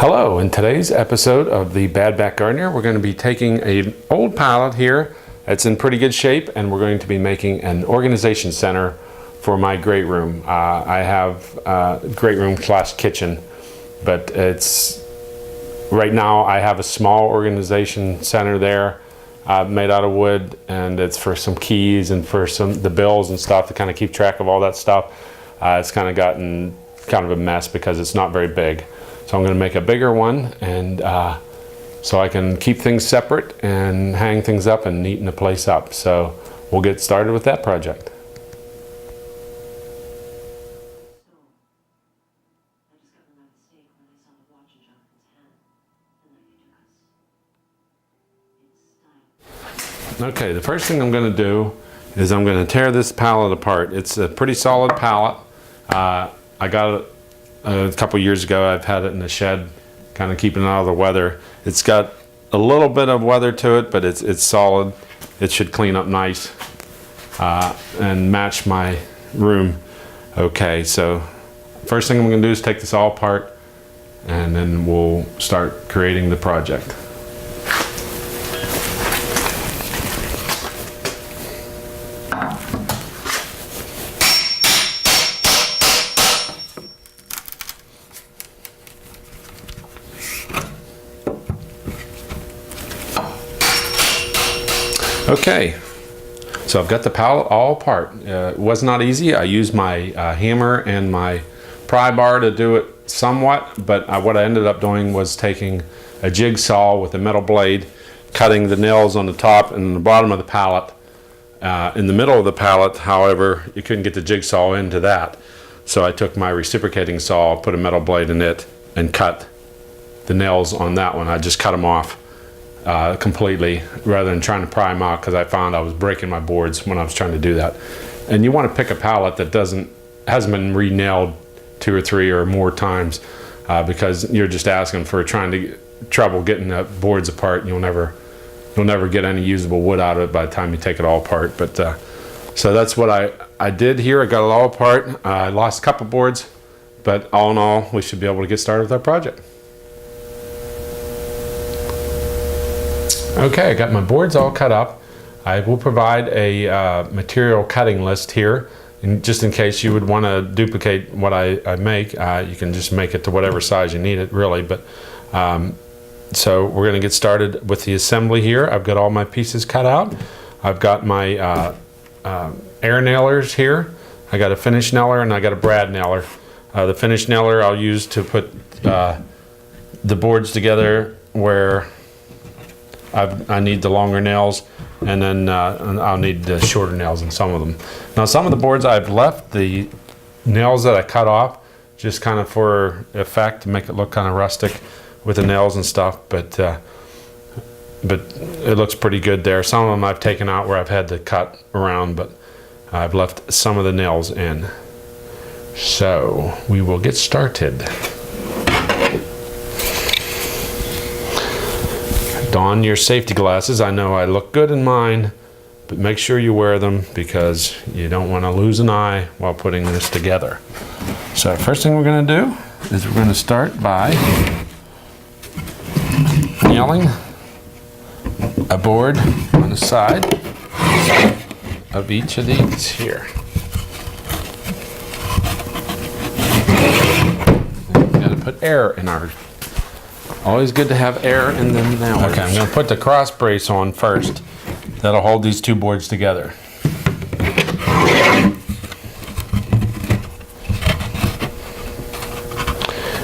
Hello, in today's episode of the Bad Back Gardener, we're going to be taking an old pallet here that's in pretty good shape, and we're going to be making an organization center for my great room. I have a great room / kitchen, but right now I have a small organization center there made out of wood, and it's for some keys and for the bills and stuff to kind of keep track of all that stuff. It's kind of gotten kind of a mess because it's not very big. So I'm going to make a bigger one, and so I can keep things separate and hang things up and neaten the place up. So we'll get started with that project. Okay, the first thing I'm going to do is I'm going to tear this pallet apart. It's a pretty solid pallet. I got it a couple years ago. I've had it in the shed, kind of keeping it out of the weather. It's got a little bit of weather to it, but it's solid. It should clean up nice and match my room okay. So first thing I'm going to do is take this all apart, and then we'll start creating the project. Okay, so I've got the pallet all apart. It was not easy. I used my hammer and my pry bar to do it somewhat, but what I ended up doing was taking a jigsaw with a metal blade, cutting the nails on the top and the bottom of the pallet. In the middle of the pallet, however, you couldn't get the jigsaw into that. So I took my reciprocating saw, put a metal blade in it, and cut the nails on that one. I just cut them off completely rather than trying to pry them out, because I found I was breaking my boards when I was trying to do that. And you want to pick a pallet that hasn't been re-nailed 2 or 3 or more times, because you're just asking for trouble getting the boards apart. You'll never get any usable wood out of it by the time you take it all apart. But so that's what I did here. I got it all apart. I lost a couple boards, but all in all, we should be able to get started with our project. Okay, I got my boards all cut up. I will provide a material cutting list here, and just in case you would want to duplicate what I make, you can just make it to whatever size you need it, really. But so we're going to get started with the assembly here. I've got all my pieces cut out. I've got my air nailers here. I got a finish nailer and I got a brad nailer. The finish nailer I'll use to put the boards together where I need the longer nails, and then I'll need the shorter nails in some of them. Now, some of the boards I've left the nails that I cut off just kind of for effect, to make it look kind of rustic with the nails and stuff, but it looks pretty good there. Some of them I've taken out where I've had to cut around, but I've left some of the nails in. So we will get started. Don your safety glasses. I know I look good in mine, but make sure you wear them because you don't want to lose an eye while putting this together. So first thing we're going to do is we're going to start by nailing a board on the side of each of these here. We've got to put air in our... Always good to have air in them now. Okay, I'm going to put the cross brace on first. That'll hold these two boards together.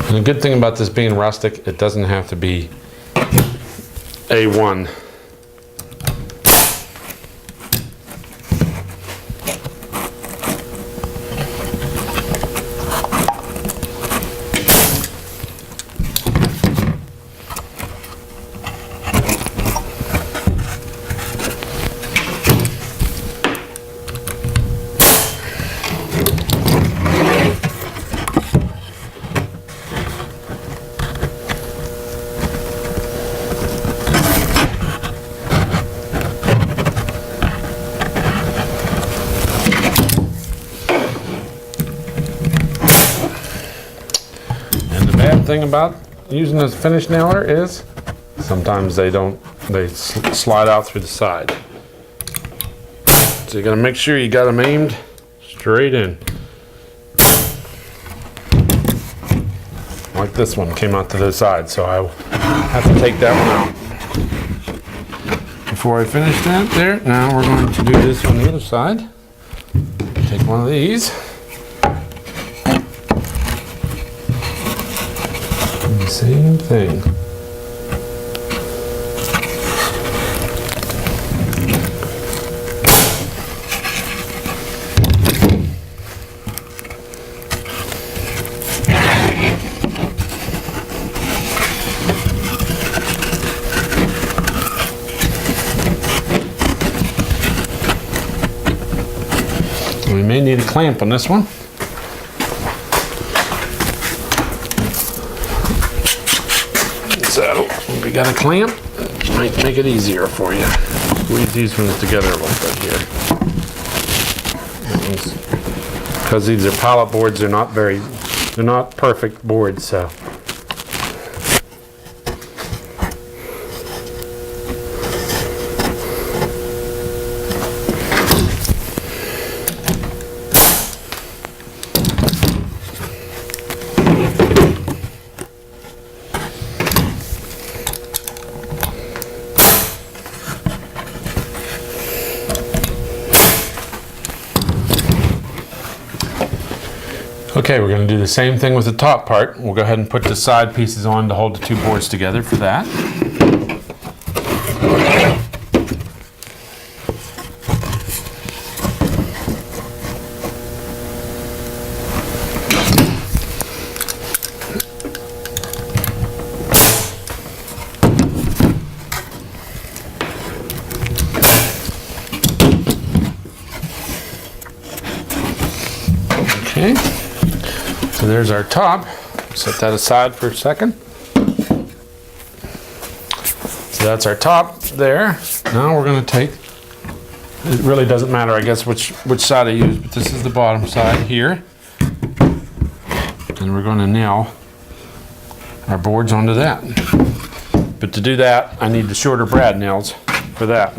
And the good thing about this being rustic, it doesn't have to be A1. thing about using a finish nailer is sometimes they slide out through the side. So you gotta make sure you got them aimed straight in. Like this one came out to the side, so I have to take that one out. Before I finish that there, now we're going to do this on the other side. Take one of these. And the same thing. We may need a clamp on this one. So we got a clamp. Might make it easier for you. Squeeze these ones together a little bit here. Because these are pallet boards, they're not perfect boards, so. Okay, we're going to do the same thing with the top part. We'll go ahead and put the side pieces on to hold the two boards together for that. Okay. So there's our top. Set that aside for a second. So that's our top there. Now we're going to take, it really doesn't matter, I guess, which side I use, but this is the bottom side here. And we're going to nail our boards onto that. But to do that, I need the shorter brad nails for that.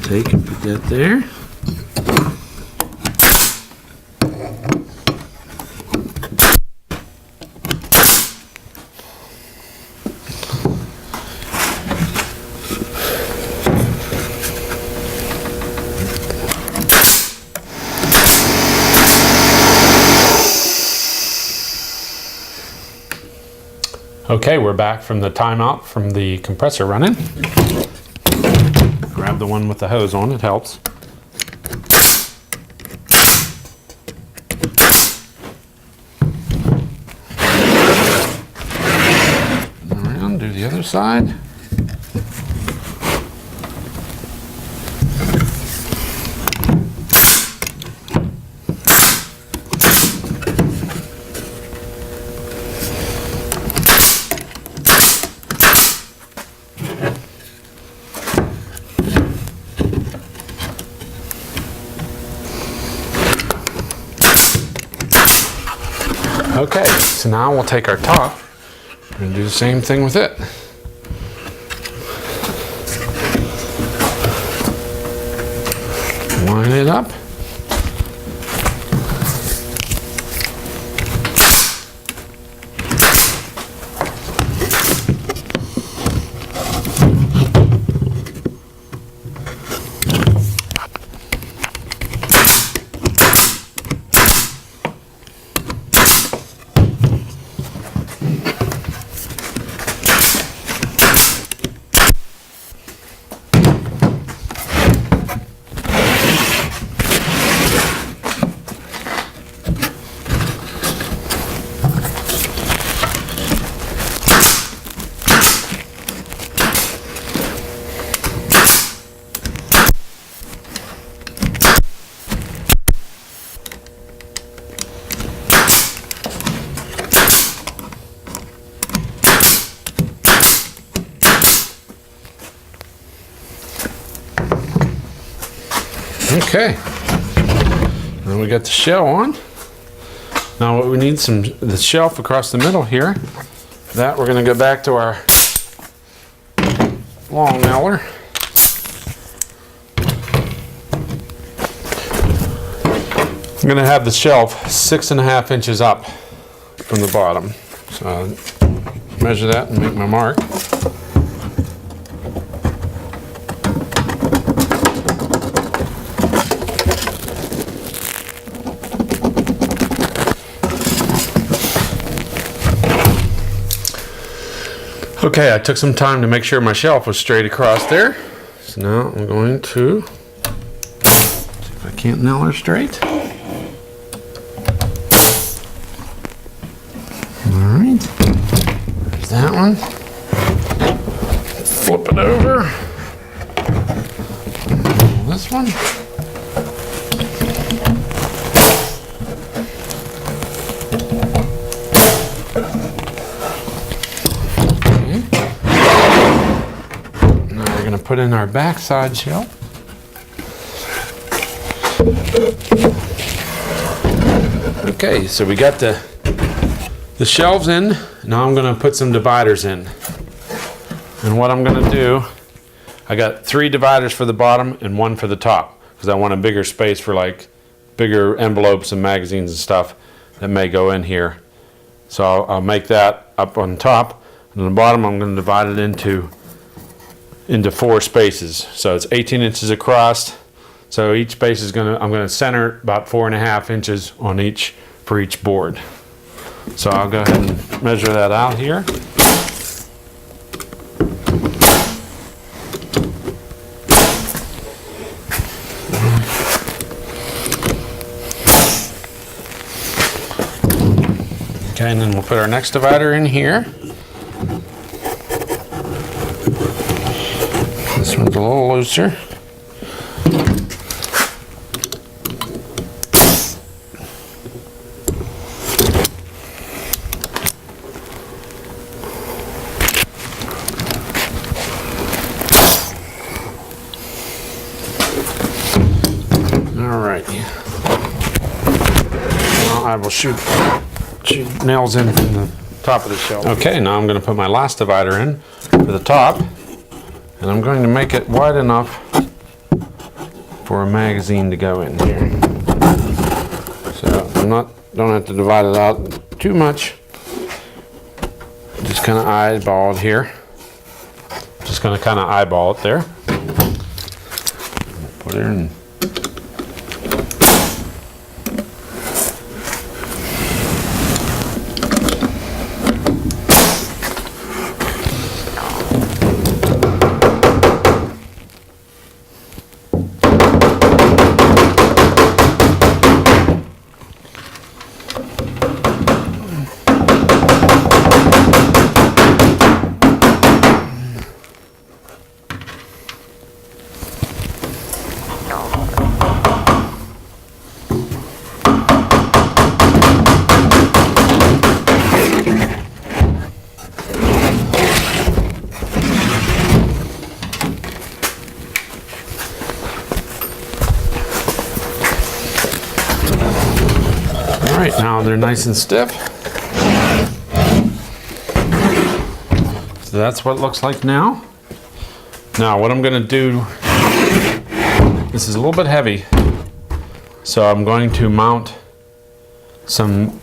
Take and put that there. Okay, we're back from the timeout from the compressor running. Grab the one with the hose on, it helps. Around, do the other side. Okay, so now we'll take our top. We're going to do the same thing with it. Line it up. Okay. Now we got the shell on. Now what we need the shelf across the middle here. That we're going to go back to our long nailer. I'm going to have the shelf 6.5 inches up from the bottom. So I'll measure that and make my mark. Okay, I took some time to make sure my shelf was straight across there. So now I'm going to see if I can't nail her straight. Alright, there's that one. Flip it over. This one. Put in our backside shelf. Okay, so we got the shelves in. Now I'm going to put some dividers in. And what I'm going to do, I got 3 dividers for the bottom and 1 for the top because I want a bigger space for like bigger envelopes and magazines and stuff that may go in here. So I'll make that up on top, and on the bottom I'm going to divide it into 4 spaces. So it's 18 inches across. So each space is I'm going to center about 4.5 inches on each for each board. So I'll go ahead and measure that out here. Okay, and then we'll put our next divider in here. This one's a little looser. All right. Now I will shoot nails in from the top of the shelf. Okay, now I'm going to put my last divider in for the top. And I'm going to make it wide enough for a magazine to go in here. So don't have to divide it out too much. Just kind of eyeball it here. Just going to kind of eyeball it there. Put it in. All right, now they're nice and stiff. So that's what it looks like now. Now what I'm going to do, this is a little bit heavy, so I'm going to mount some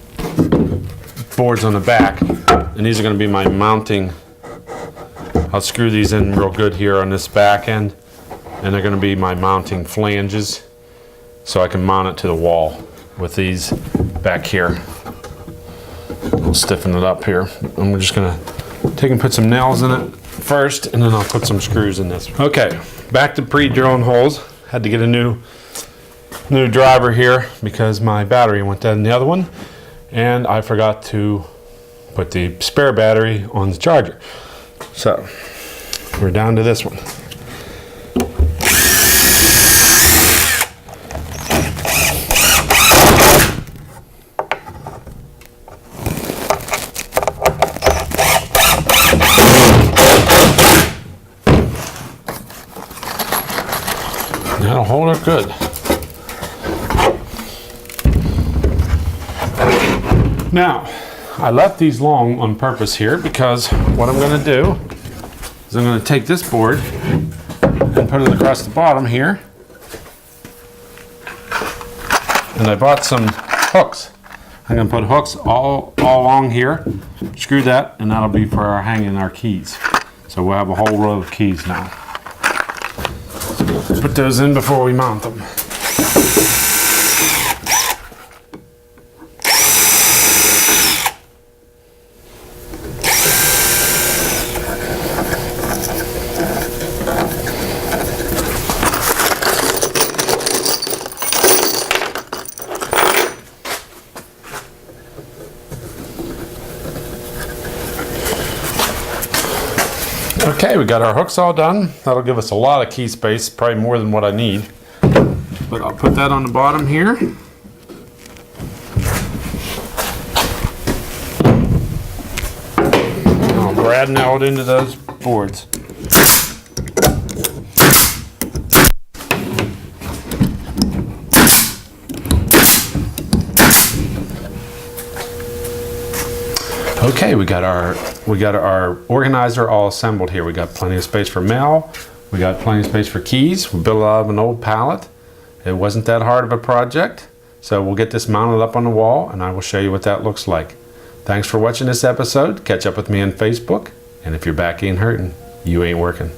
boards on the back, and these are going to be my mounting. I'll screw these in real good here on this back end, and they're going to be my mounting flanges, so I can mount it to the wall with these back here. I'll stiffen it up here. I'm just going to take and put some nails in it first, and then I'll put some screws in this. Okay, back to pre-drilling holes. Had to get a new driver here because my battery went dead in the other one, and I forgot to put the spare battery on the charger. So we're down to this one. That'll hold it good. Now, I left these long on purpose here because what I'm going to do is I'm going to take this board and put it across the bottom here. And I bought some hooks. I'm going to put hooks all along here, screw that, and that'll be for our hanging our keys. So we'll have a whole row of keys now. Put those in before we mount them. Okay, we got our hooks all done. That'll give us a lot of key space, probably more than what I need. But I'll put that on the bottom here. I'll brad nail it into those boards. Okay, we got our organizer all assembled here. We got plenty of space for mail. We got plenty of space for keys. We built it out of an old pallet. It wasn't that hard of a project. So we'll get this mounted up on the wall and I will show you what that looks like. Thanks for watching this episode. Catch up with me on Facebook. And if your back ain't hurting, you ain't working.